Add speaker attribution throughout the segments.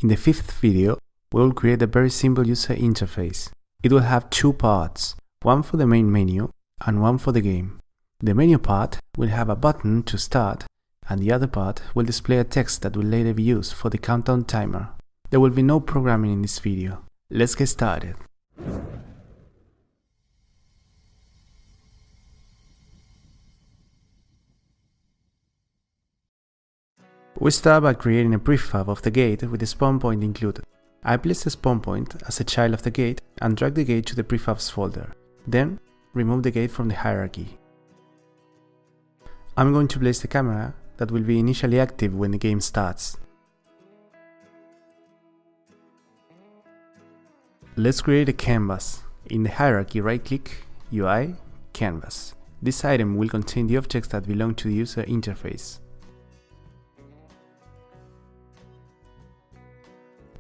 Speaker 1: In the fifth video, we will create a very simple user interface. It will have two parts, one for the main menu and one for the game. The menu part will have a button to start, and the other part will display a text that will later be used for the countdown timer. There will be no programming in this video. Let's get started. We start by creating a prefab of the gate with the spawn point included. I place the spawn point as a child of the gate and drag the gate to the prefabs folder. Then, remove the gate from the hierarchy. I'm going to place the camera that will be initially active when the game starts. Let's create a canvas. In the hierarchy, right-click, UI, Canvas. This item will contain the objects that belong to the user interface.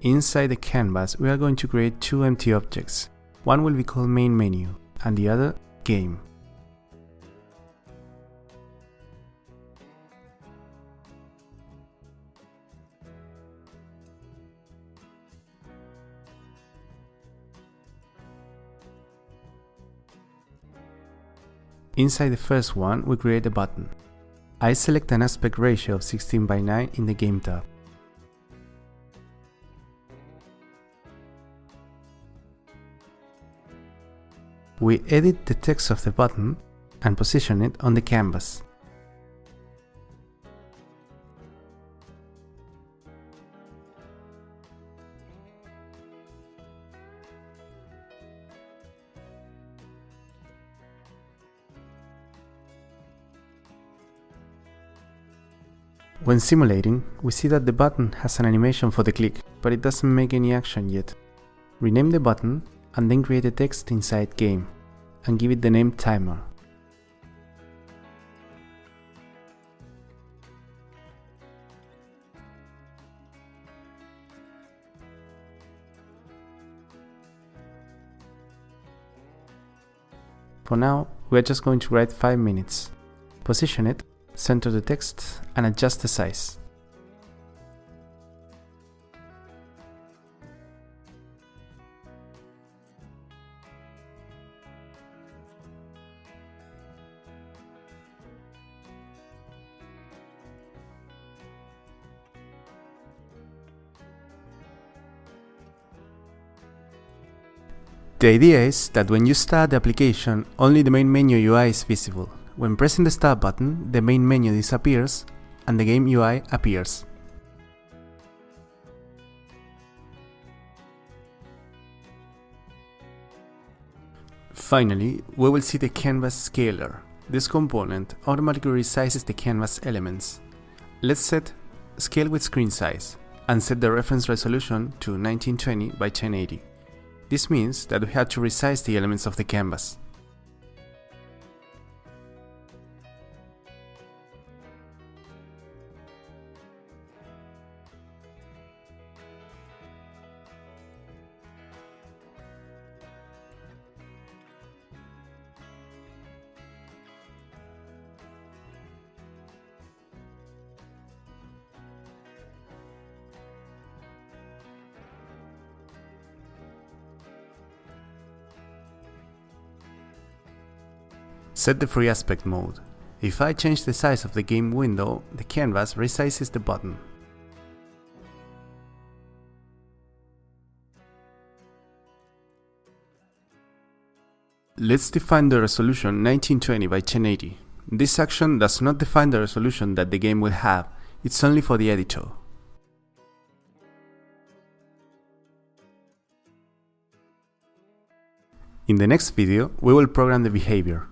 Speaker 1: Inside the canvas, we are going to create two empty objects. One will be called main menu and the other game. Inside the first one, we create a button. I select an aspect ratio of 16:9 in the game tab. We edit the text of the button and position it on the canvas. When simulating, we see that the button has an animation for the click, but it doesn't make any action yet. Rename the button and then create a text inside game and give it the name timer. For now, we are just going to write 5 minutes. Position it, center the text and adjust the size. The idea is that when you start the application, only the main menu UI is visible. When pressing the start button, the main menu disappears and the game UI appears. Finally, we will see the canvas scaler. This component automatically resizes the canvas elements. Let's set scale with screen size and set the reference resolution to 1920 by 1080. This means that we have to resize the elements of the canvas. Set the free aspect mode. If I change the size of the game window, the canvas resizes the button. Let's define the resolution 1920 by 1080. This action does not define the resolution that the game will have, it's only for the editor. In the next video, we will program the behavior.